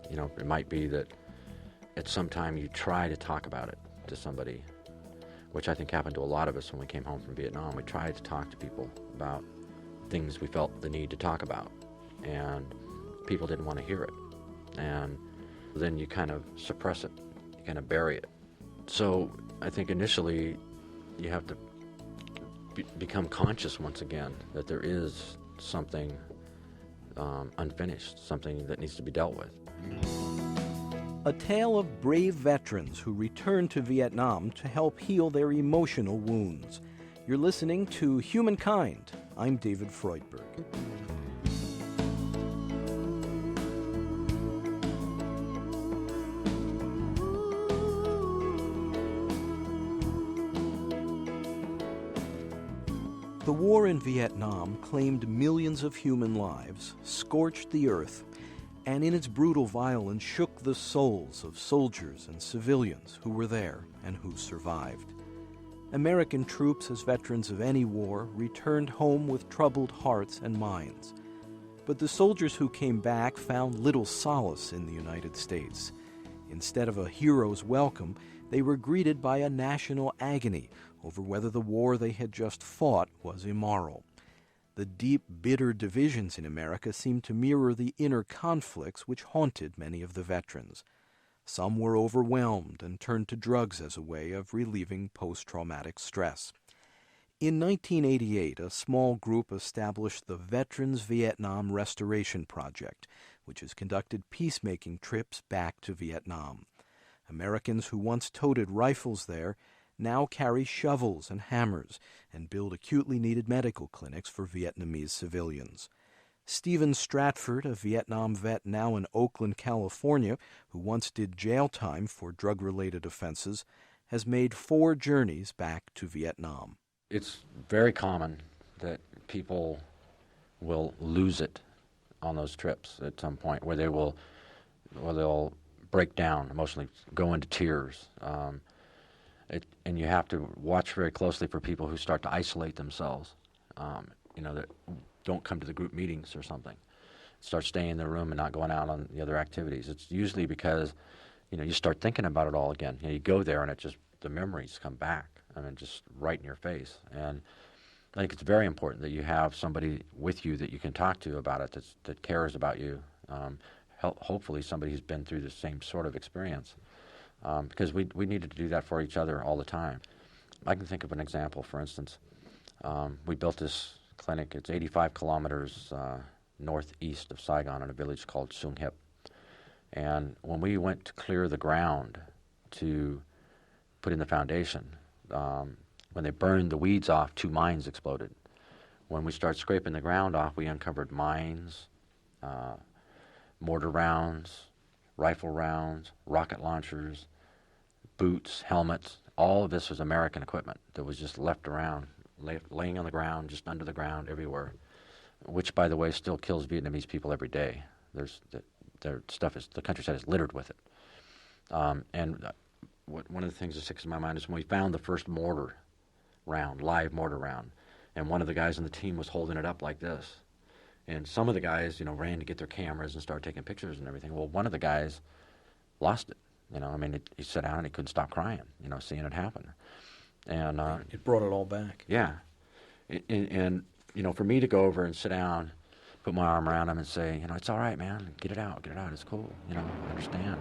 It might be that at some time you try to talk about it to somebody, which I think happened to a lot of us when we came home from Vietnam. We tried to talk to people about things we felt the need to talk about, and people didn't want to hear it. And then you kind of suppress it, you kind of bury it. So I think initially you have to become conscious once again that there is something unfinished, something that needs to be dealt with. A tale of brave veterans who returned to Vietnam to help heal their emotional wounds. You're listening to Humankind. I'm David Freudberg. The war in Vietnam claimed millions of human lives, scorched the earth, and in its brutal violence shook the souls of soldiers and civilians who were there and who survived. American troops, as veterans of any war, returned home with troubled hearts and minds. But the soldiers who came back found little solace in the United States. Instead of a hero's welcome, they were greeted by a national agony over whether the war they had just fought was immoral. The deep, bitter divisions in America seemed to mirror the inner conflicts which haunted many of the veterans. Some were overwhelmed and turned to drugs as a way of relieving post-traumatic stress. In 1988, a small group established the Veterans Vietnam Restoration Project, which has conducted peacemaking trips back to Vietnam. Americans who once toted rifles there now carry shovels and hammers and build acutely needed medical clinics for Vietnamese civilians. Stephen Stratford, a Vietnam vet now in Oakland, California, who once did jail time for drug-related offenses, has made 4 journeys back to Vietnam. It's very common that people will lose it on those trips at some point, where they'll break down emotionally, go into tears. And you have to watch very closely for people who start to isolate themselves, that don't come to the group meetings or something, start staying in their room and not going out on the other activities. It's usually because, you start thinking about it all again. You go there and the memories come back, just right in your face. And I think it's very important that you have somebody with you that you can talk to about it, that cares about you, hopefully somebody who's been through the same sort of experience. Because we needed to do that for each other all the time. I can think of an example, for instance. We built this clinic. It's 85 kilometers northeast of Saigon in a village called Sung Hip. And when we went to clear the ground to put in the foundation, when they burned the weeds off, 2 mines exploded. When we started scraping the ground off, we uncovered mines, mortar rounds, rifle rounds, rocket launchers, boots, helmets. All of this was American equipment that was just left around, laying on the ground, just under the ground, everywhere, which, by the way, still kills Vietnamese people every day. Their stuff the countryside is littered with it. One of the things that sticks in my mind is when we found the first mortar round, live mortar round, and one of the guys on the team was holding it up like this. And some of the guys, ran to get their cameras and started taking pictures and everything. Well, one of the guys lost it. He sat down and he couldn't stop crying, seeing it happen. And it brought it all back. Yeah. And for me to go over and sit down, put my arm around him and say, it's all right, man. Get it out. It's cool. I understand.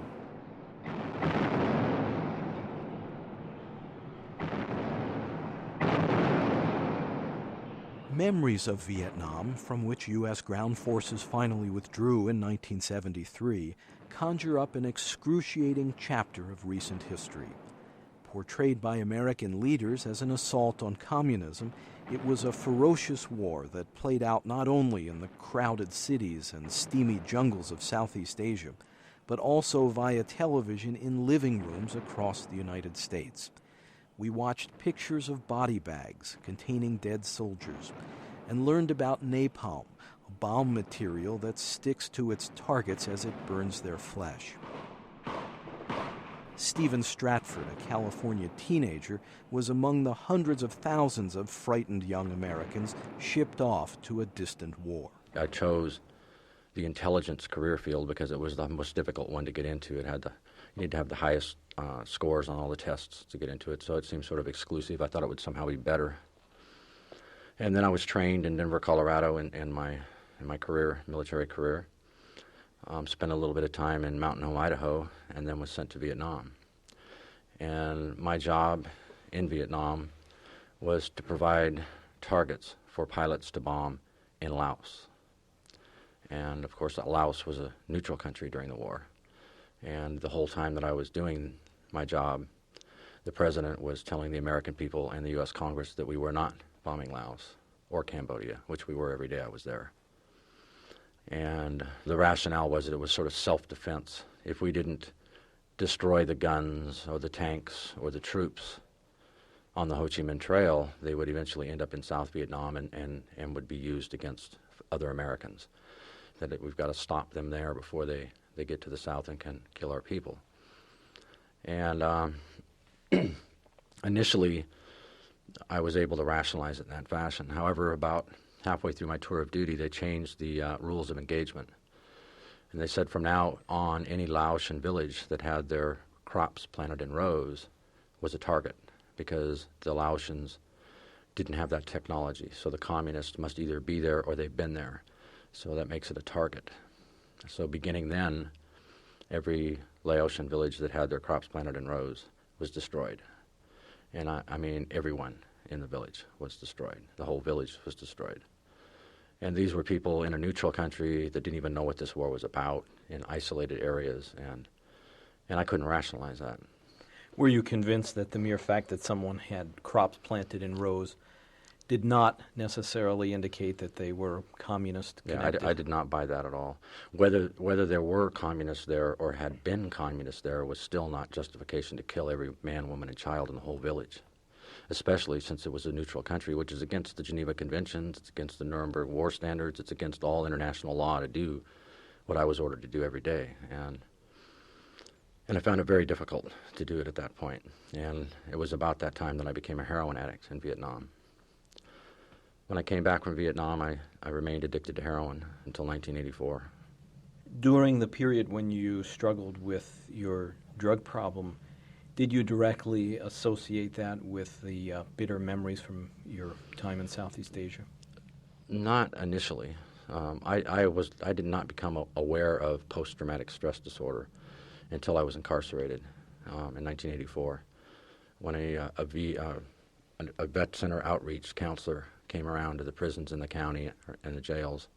Memories of Vietnam, from which U.S. ground forces finally withdrew in 1973, conjure up an excruciating chapter of recent history. Portrayed by American leaders as an assault on communism, it was a ferocious war that played out not only in the crowded cities and steamy jungles of Southeast Asia, but also via television in living rooms across the United States. We watched pictures of body bags containing dead soldiers and learned about napalm, a bomb material that sticks to its targets as it burns their flesh. Stephen Stratford, a California teenager, was among the hundreds of thousands of frightened young Americans shipped off to a distant war. I chose the intelligence career field because it was the most difficult one to get into. You need to have the highest scores on all the tests to get into it, so it seemed sort of exclusive. I thought it would somehow be better. And then I was trained in Denver, Colorado in my career, military career. Spent a little bit of time in Mountain Home, Idaho, and then was sent to Vietnam. And my job in Vietnam was to provide targets for pilots to bomb in Laos. And of course, Laos was a neutral country during the war. And the whole time that I was doing my job, the president was telling the American people and the U.S. Congress that we were not bombing Laos or Cambodia, which we were every day I was there. And the rationale was that it was sort of self-defense. If we didn't destroy the guns or the tanks or the troops on the Ho Chi Minh Trail, they would eventually end up in South Vietnam and would be used against other Americans. We've got to stop them there before they get to the South and can kill our people. And initially, I was able to rationalize it in that fashion. However, about halfway through my tour of duty, they changed the rules of engagement. And they said from now on, any Laotian village that had their crops planted in rows was a target because the Laotians didn't have that technology. So the communists must either be there or they've been there. So that makes it a target. So beginning then, every Laotian village that had their crops planted in rows was destroyed. And I mean everyone in the village was destroyed. The whole village was destroyed. And these were people in a neutral country that didn't even know what this war was about, in isolated areas, and I couldn't rationalize that. Were you convinced that the mere fact that someone had crops planted in rows did not necessarily indicate that they were communist connected? Yeah, I did not buy that at all. Whether there were communists there or had been communists there was still not justification to kill every man, woman, and child in the whole village, especially since it was a neutral country, which is against the Geneva Conventions, it's against the Nuremberg War Standards, it's against all international law to do what I was ordered to do every day. And I found it very difficult to do it at that point. And it was about that time that I became a heroin addict in Vietnam. When I came back from Vietnam, I remained addicted to heroin until 1984. During the period when you struggled with your drug problem, did you directly associate that with the bitter memories from your time in Southeast Asia? Not initially. I did not become aware of post-traumatic stress disorder until I was incarcerated in 1984, when a vet center outreach counselor came around to the prisons in the county and the jails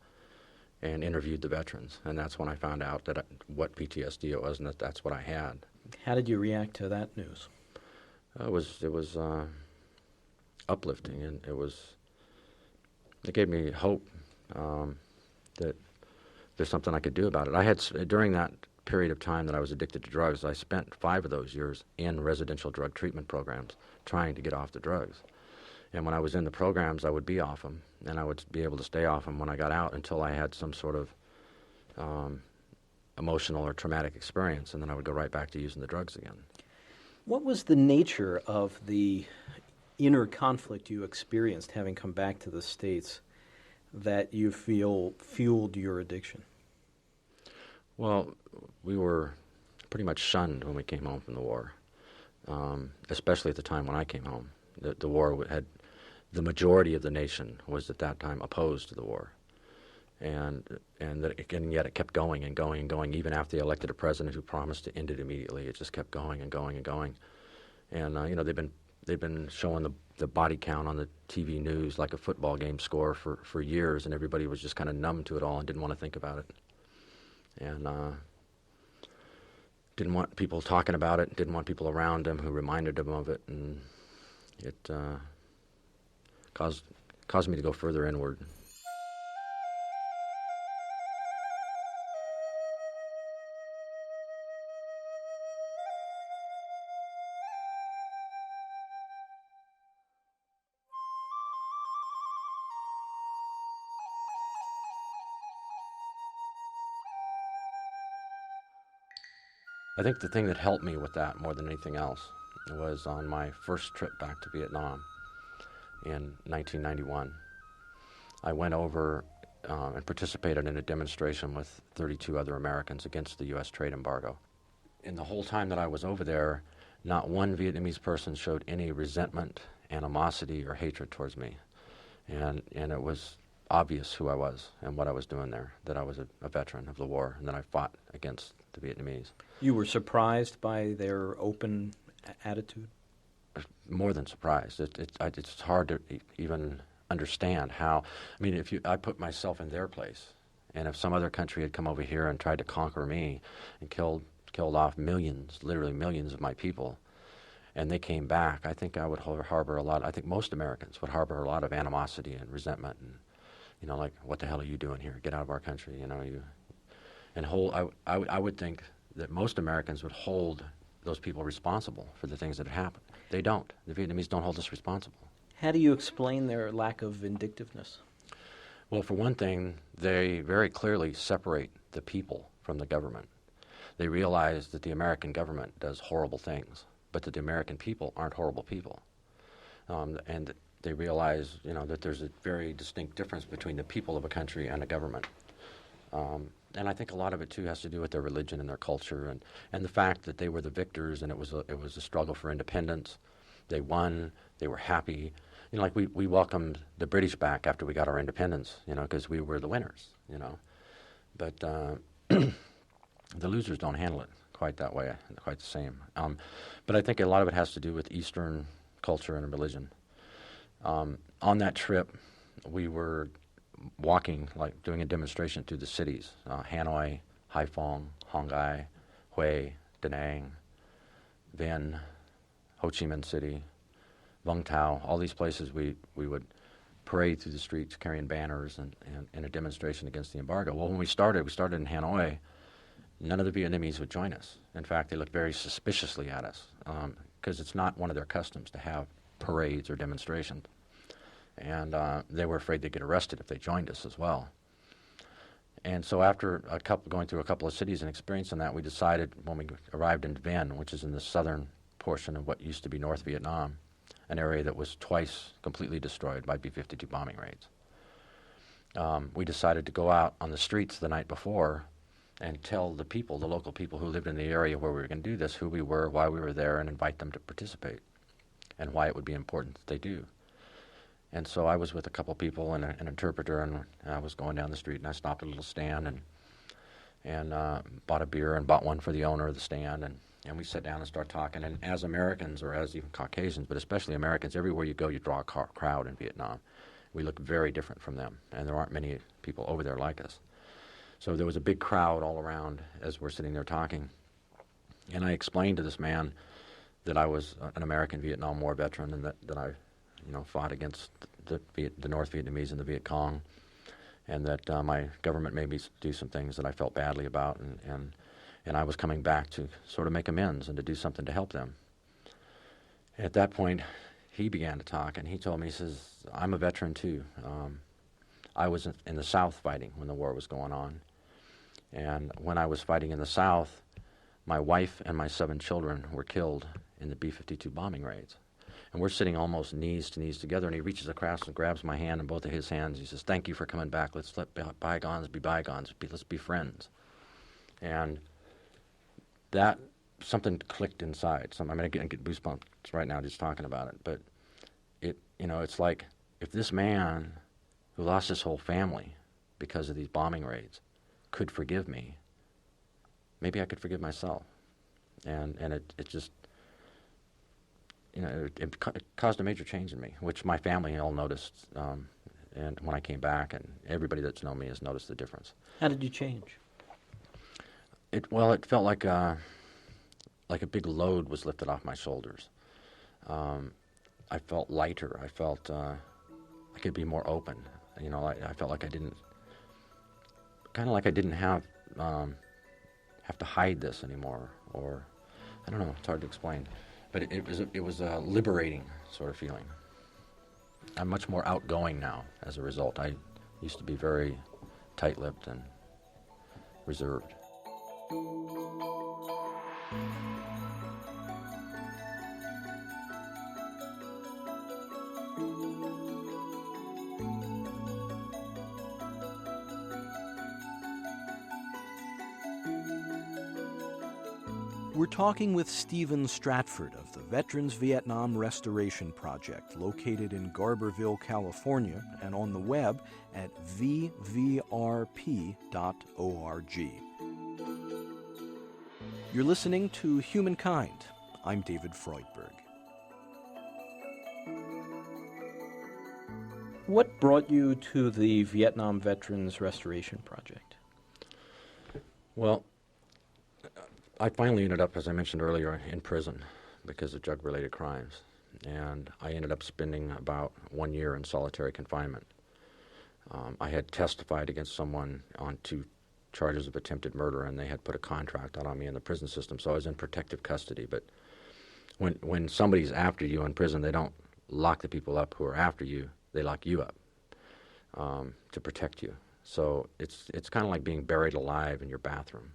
and interviewed the veterans, and that's when I found out what PTSD it was, and that's what I had. How did you react to that news? It was uplifting, and it gave me hope that there's something I could do about it. During that period of time that I was addicted to drugs, I spent 5 of those years in residential drug treatment programs trying to get off the drugs. And when I was in the programs, I would be off them, and I would be able to stay off them when I got out until I had some sort of emotional or traumatic experience, and then I would go right back to using the drugs again. What was the nature of the inner conflict you experienced having come back to the States that you feel fueled your addiction? Well, we were pretty much shunned when we came home from the war, especially at the time when I came home. The war had, the majority of the nation was at that time opposed to the war. And yet it kept going and going and going, even after they elected a president who promised to end it immediately. It just kept going and going and going. And they've been showing the body count on the TV news like a football game score for years, and everybody was just kind of numb to it all and didn't want to think about it. And didn't want people talking about it, didn't want people around them who reminded them of it, and it caused me to go further inward. I think the thing that helped me with that more than anything else was on my first trip back to Vietnam in 1991. I went over and participated in a demonstration with 32 other Americans against the U.S. trade embargo. In the whole time that I was over there, not one Vietnamese person showed any resentment, animosity, or hatred towards me. And it was obvious who I was and what I was doing there, that I was a veteran of the war and that I fought against the Vietnamese. You were surprised by their open attitude? More than surprised. It's hard to even understand how. I mean, I put myself in their place, and if some other country had come over here and tried to conquer me and killed off millions, literally millions of my people, and they came back, I think I would harbor a lot. I think most Americans would harbor a lot of animosity and resentment, and like, what the hell are you doing here? Get out of our country, I would think that most Americans would hold those people responsible for the things that had happened. They don't. The Vietnamese don't hold us responsible. How do you explain their lack of vindictiveness? Well, for one thing, they very clearly separate the people from the government. They realize that the American government does horrible things, but that the American people aren't horrible people. And they realize, that there's a very distinct difference between the people of a country and a government. And I think a lot of it, too, has to do with their religion and their culture and the fact that they were the victors, and it was a struggle for independence. They won. They were happy. Like we welcomed the British back after we got our independence, because we were the winners, But the losers don't handle it quite that way, quite the same. But I think a lot of it has to do with Eastern culture and religion. On that trip, we were walking, like doing a demonstration through the cities, Hanoi, Haiphong, Hong Ai, Hue, Da Nang, Vinh, Ho Chi Minh City, Vung Tau, all these places we would parade through the streets carrying banners and in a demonstration against the embargo. Well, when we started in Hanoi. None of the Vietnamese would join us. In fact, they looked very suspiciously at us because it's not one of their customs to have parades or demonstrations. And they were afraid they'd get arrested if they joined us as well. And so after going through a couple of cities and experiencing that, we decided when we arrived in Vinh, which is in the southern portion of what used to be North Vietnam, an area that was twice completely destroyed by B-52 bombing raids. We decided to go out on the streets the night before and tell the people, the local people who lived in the area where we were going to do this, who we were, why we were there, and invite them to participate, and why it would be important that they do. And so I was with a couple people and an interpreter, and I was going down the street, and I stopped at a little stand and bought a beer and bought one for the owner of the stand, and we sat down and started talking. And as Americans, or as even Caucasians, but especially Americans, everywhere you go, you draw a crowd in Vietnam. We look very different from them, and there aren't many people over there like us. So there was a big crowd all around as we're sitting there talking. And I explained to this man that I was an American Vietnam War veteran and that I, fought against the North Vietnamese and the Viet Cong, and that my government made me do some things that I felt badly about, and I was coming back to sort of make amends and to do something to help them. At that point, he began to talk, and he told me, he says, I'm a veteran too. I was in the South fighting when the war was going on. And when I was fighting in the South, my wife and my 7 children were killed in the B-52 bombing raids. And we're sitting almost knees to knees together, and he reaches across and grabs my hand in both of his hands. He says, thank you for coming back. Let's let bygones be bygones. Let's be friends. And that, something clicked inside. I'm going to get goosebumps right now just talking about it. But it's like if this man who lost his whole family because of these bombing raids could forgive me, maybe I could forgive myself. And it just, it caused a major change in me, which my family all noticed. And when I came back, and everybody that's known me has noticed the difference. How did you change? It felt like a big load was lifted off my shoulders. I felt lighter. I felt I could be more open. I felt like I didn't have to hide this anymore, or I don't know. It's hard to explain, but it was a liberating sort of feeling. I'm much more outgoing now as a result. I used to be very tight-lipped and reserved. We're talking with Stephen Stratford of the Veterans Vietnam Restoration Project, located in Garberville, California, and on the web at vvrp.org. You're listening to Humankind. I'm David Freudberg. What brought you to the Vietnam Veterans Restoration Project? Well, I finally ended up, as I mentioned earlier, in prison because of drug-related crimes. And I ended up spending about 1 year in solitary confinement. I had testified against someone on 2 charges of attempted murder, and they had put a contract out on me in the prison system, so I was in protective custody. But when somebody's after you in prison, they don't lock the people up who are after you. They lock you up to protect you. So it's kind of like being buried alive in your bathroom.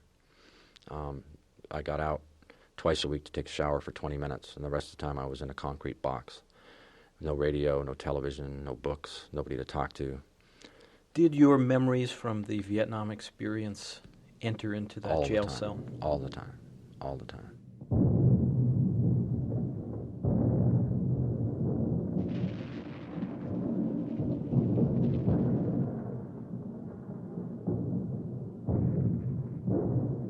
I got out twice a week to take a shower for 20 minutes, and the rest of the time I was in a concrete box. No radio, no television, no books, nobody to talk to. Did your memories from the Vietnam experience enter into that All jail the time, cell? all the time, all the time.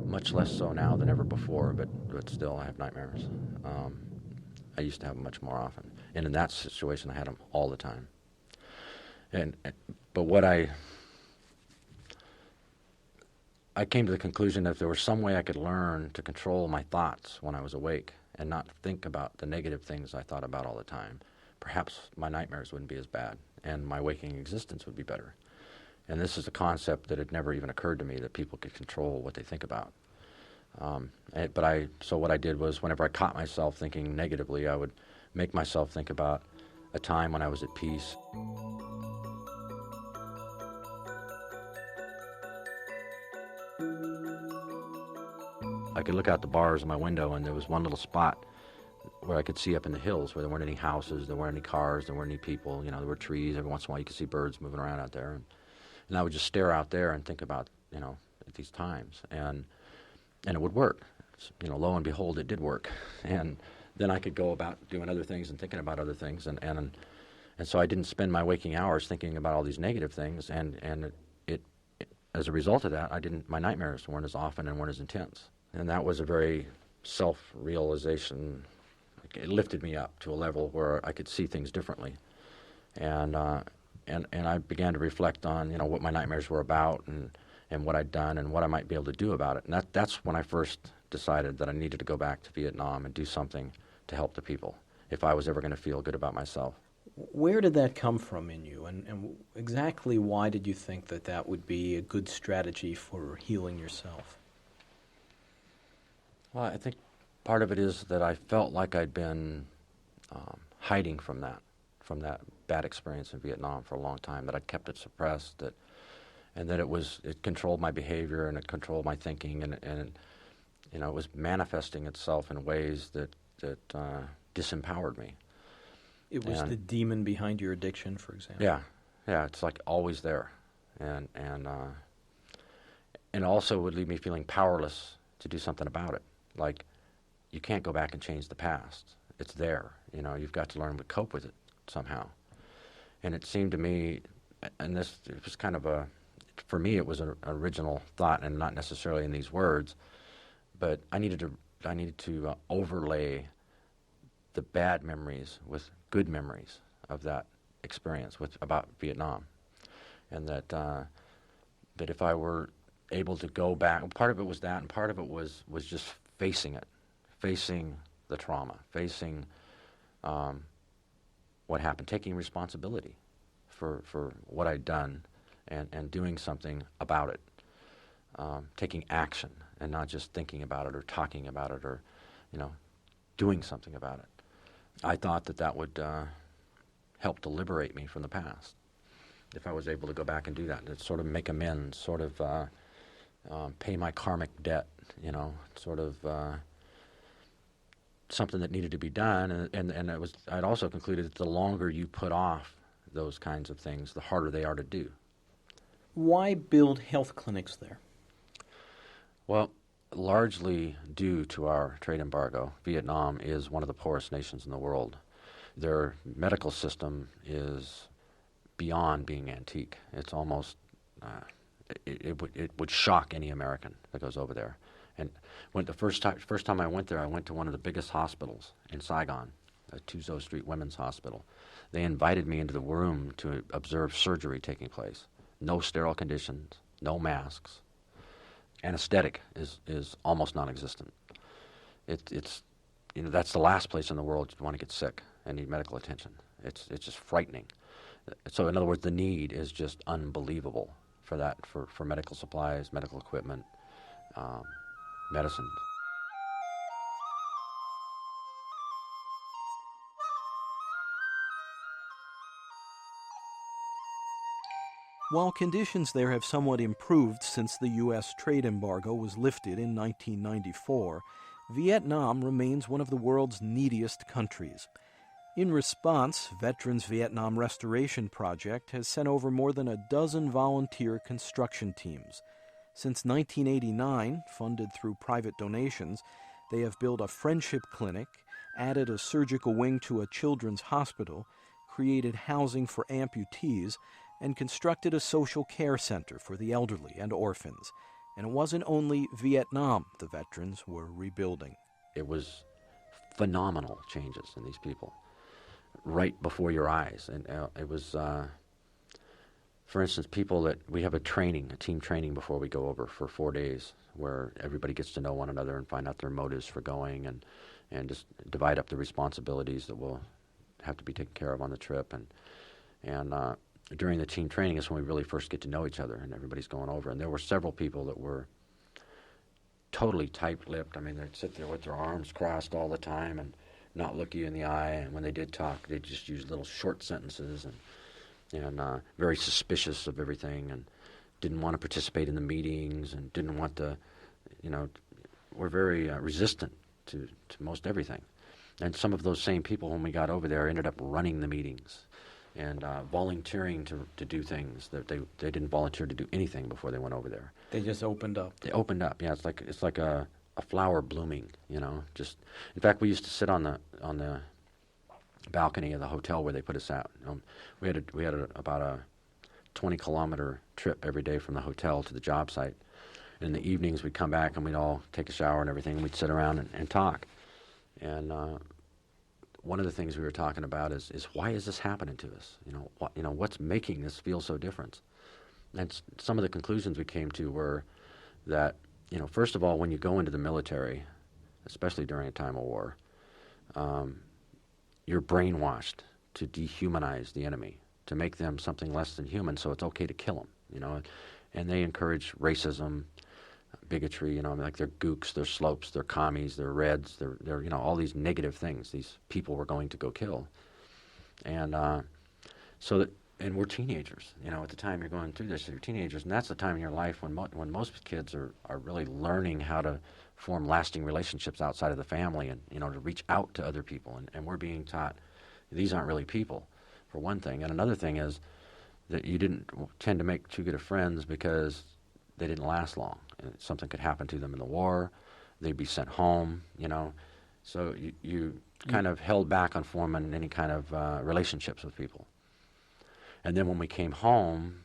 Much less so now than ever before, but still I have nightmares. I used to have them much more often. And in that situation, I had them all the time. But what I came to the conclusion that if there was some way I could learn to control my thoughts when I was awake and not think about the negative things I thought about all the time, perhaps my nightmares wouldn't be as bad and my waking existence would be better. And this is a concept that had never even occurred to me, that people could control what they think about. So what I did was, whenever I caught myself thinking negatively, I would make myself think about a time when I was at peace. I could look out the bars of my window, and there was one little spot where I could see up in the hills where there weren't any houses, there weren't any cars, there weren't any people. You know, there were trees. Every once in a while you could see birds moving around out there. And I would just stare out there and think about, at these times. And it would work. Lo and behold, it did work. And then I could go about doing other things and thinking about other things. And so I didn't spend my waking hours thinking about all these negative things. And it as a result of that, my nightmares weren't as often and weren't as intense. And that was a very self-realization. It lifted me up to a level where I could see things differently. And I began to reflect on, what my nightmares were about and what I'd done and what I might be able to do about it. And that's when I first decided that I needed to go back to Vietnam and do something to help the people if I was ever going to feel good about myself. Where did that come from in you, and exactly why did you think that would be a good strategy for healing yourself? Well, I think part of it is that I felt like I'd been hiding from that bad experience in Vietnam for a long time, that I'd kept it suppressed, and that it controlled my behavior and it controlled my thinking, and it was manifesting itself in ways that disempowered me. It was the demon behind your addiction, for example. Yeah, it's like always there, and also would leave me feeling powerless to do something about it. Like, you can't go back and change the past. It's there. You've got to learn to cope with it somehow. And it seemed to me, and it was kind of for me it was an original thought, and not necessarily in these words, but I needed to overlay the bad memories with good memories of that experience about Vietnam. And that if I were able to go back, part of it was that, and part of it was just facing the trauma, facing what happened, taking responsibility for what I'd done, and doing something about it, taking action, and not just thinking about it or talking about it or, doing something about it. I thought that would help to liberate me from the past, if I was able to go back and do that, and sort of make amends, sort of pay my karmic debt, sort of something that needed to be done. And I'd also concluded that the longer you put off those kinds of things, the harder they are to do. Why build health clinics there? Well, largely due to our trade embargo, Vietnam is one of the poorest nations in the world. Their medical system is beyond being antique. It's almost, it would shock any American that goes over there. And when the first time I went there, I went to one of the biggest hospitals in Saigon, a Tuzo Street Women's Hospital. They invited me into the room to observe surgery taking place. No sterile conditions, no masks. Anesthetic is almost non-existent. It's that's the last place in the world you want to get sick and need medical attention. It's just frightening. So in other words, the need is just unbelievable for that, for medical supplies, medical equipment, medicines. While conditions there have somewhat improved since the U.S. trade embargo was lifted in 1994, Vietnam remains one of the world's neediest countries. In response, Veterans Vietnam Restoration Project has sent over more than a dozen volunteer construction teams. Since 1989, funded through private donations, they have built a friendship clinic, added a surgical wing to a children's hospital, created housing for amputees, and constructed a social care center for the elderly and orphans. And it wasn't only Vietnam the veterans were rebuilding. It was phenomenal changes in these people right before your eyes. And it was, for instance, people that we have a team training before we go over for 4 days where everybody gets to know one another and find out their motives for going and just divide up the responsibilities that will have to be taken care of on the trip. And during the team training is when we really first get to know each other and everybody's going over. And there were several people that were totally tight-lipped. I mean, they'd sit there with their arms crossed all the time and not look you in the eye. And when they did talk, they'd just use little short sentences and very suspicious of everything and didn't want to participate in the meetings and didn't want to, were very resistant to most everything. And some of those same people, when we got over there, ended up running the meetings and volunteering to do things that they didn't volunteer to do anything before they went over there. They just opened up. They opened up. Yeah, it's like a flower blooming. Just in fact, we used to sit on the balcony of the hotel where they put us out. We had about a 20-kilometer trip every day from the hotel to the job site. And in the evenings, we'd come back and we'd all take a shower and everything. And we'd sit around and talk. And one of the things we were talking about is why is this happening to us? What's making this feel so different? And some of the conclusions we came to were that, first of all, when you go into the military, especially during a time of war, you're brainwashed to dehumanize the enemy, to make them something less than human, so it's okay to kill them, And they encourage racism, bigotry, like they're gooks, they're slopes, they're commies, they're reds, they're all these negative things these people were going to go kill. And and we're teenagers, at the time you're going through this, you're teenagers, and that's the time in your life when most kids are really learning how to form lasting relationships outside of the family and, to reach out to other people. And we're being taught these aren't really people, for one thing. And another thing is that you didn't tend to make too good of friends because they didn't last long. Something could happen to them in the war. They'd be sent home, So you kind of held back on forming any kind of relationships with people. And then when we came home,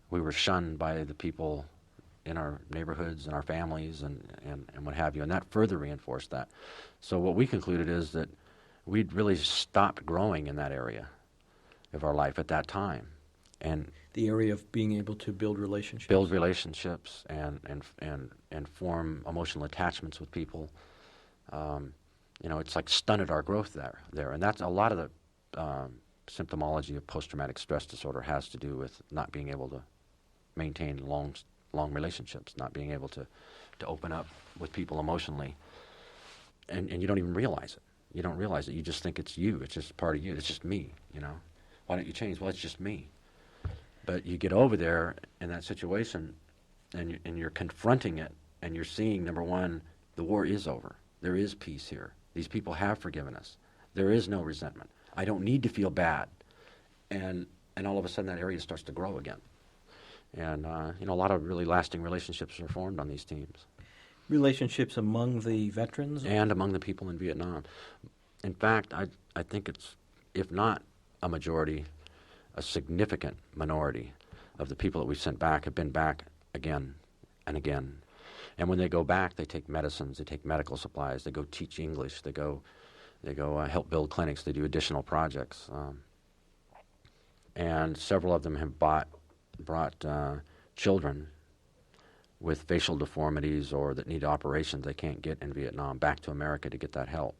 we were shunned by the people in our neighborhoods and our families and what have you. And that further reinforced that. So what we concluded is that we'd really stopped growing in that area of our life at that time. And the area of being able to build relationships. Build relationships and form emotional attachments with people. It's like stunted our growth there. And that's a lot of the symptomology of post-traumatic stress disorder has to do with not being able to maintain long relationships, not being able to open up with people emotionally. And you don't even realize it. You don't realize it. You just think it's you. It's just part of you. It's just me, Why don't you change? Well, it's just me. But you get over there in that situation, and you're confronting it, and you're seeing, number one, the war is over. There is peace here. These people have forgiven us. There is no resentment. I don't need to feel bad. And all of a sudden that area starts to grow again. And, a lot of really lasting relationships are formed on these teams. Relationships among the veterans? And among the people in Vietnam. In fact, I think it's, if not a majority, a significant minority of the people that we sent back have been back again and again. And when they go back, they take medicines, they take medical supplies, they go teach English, they go help build clinics, they do additional projects. And several of them have brought children with facial deformities or that need operations they can't get in Vietnam back to America to get that help.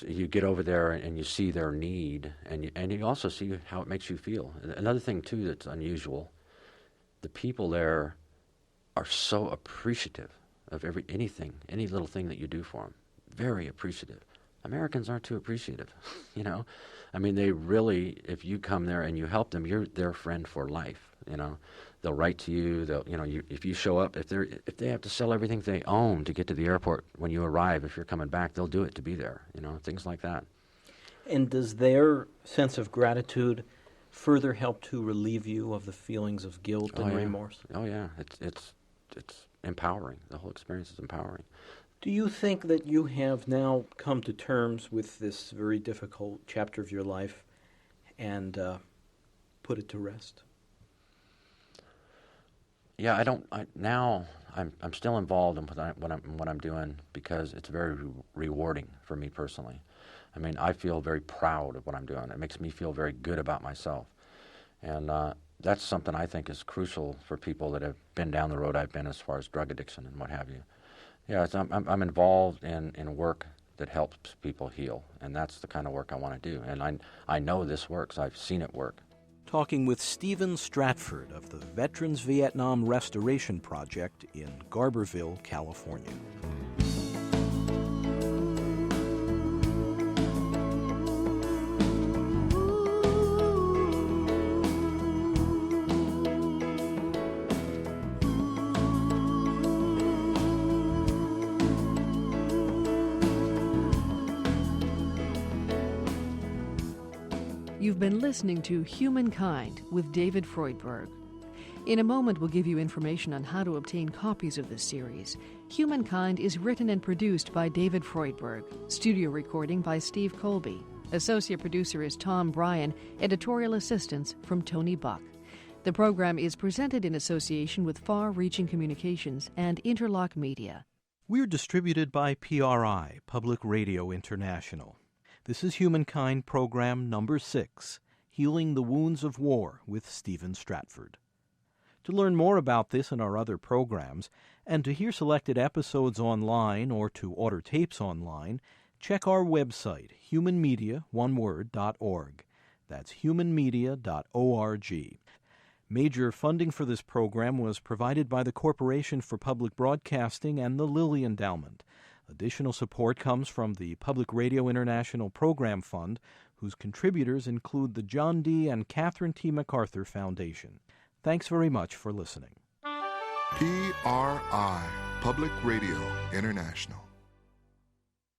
You get over there and you see their need, and you also see how it makes you feel. Another thing, too, that's unusual, the people there are so appreciative of any little thing that you do for them. Very appreciative. Americans aren't too appreciative, you know? I mean, they really, if you come there and you help them, you're their friend for life, you know? They'll write to you, if you show up, if they have to sell everything they own to get to the airport when you arrive, if you're coming back, they'll do it to be there, you know, things like that. And does their sense of gratitude further help to relieve you of the feelings of guilt and remorse? Oh, yeah. It's empowering. The whole experience is empowering. Do you think that you have now come to terms with this very difficult chapter of your life and put it to rest? Yeah, I'm still involved in what I'm doing because it's very rewarding for me personally. I mean, I feel very proud of what I'm doing. It makes me feel very good about myself. And that's something I think is crucial for people that have been down the road I've been as far as drug addiction and what have you. Yeah, I'm involved in work that helps people heal, and that's the kind of work I want to do. And I know this works. I've seen it work. Talking with Stephen Stratford of the Veterans Vietnam Restoration Project in Garberville, California. You've been listening to Humankind with David Freudberg. In a moment, we'll give you information on how to obtain copies of this series. Humankind is written and produced by David Freudberg. Studio recording by Steve Colby. Associate producer is Tom Bryan. Editorial assistance from Tony Buck. The program is presented in association with Far Reaching Communications and Interlock Media. We're distributed by PRI, Public Radio International. This is Humankind Program number 6, Healing the Wounds of War with Stephen Stratford. To learn more about this and our other programs, and to hear selected episodes online or to order tapes online, check our website, humanmedia.org. That's humanmedia.org. Major funding for this program was provided by the Corporation for Public Broadcasting and the Lilly Endowment. Additional support comes from the Public Radio International Program Fund, whose contributors include the John D. and Catherine T. MacArthur Foundation. Thanks very much for listening. PRI, Public Radio International.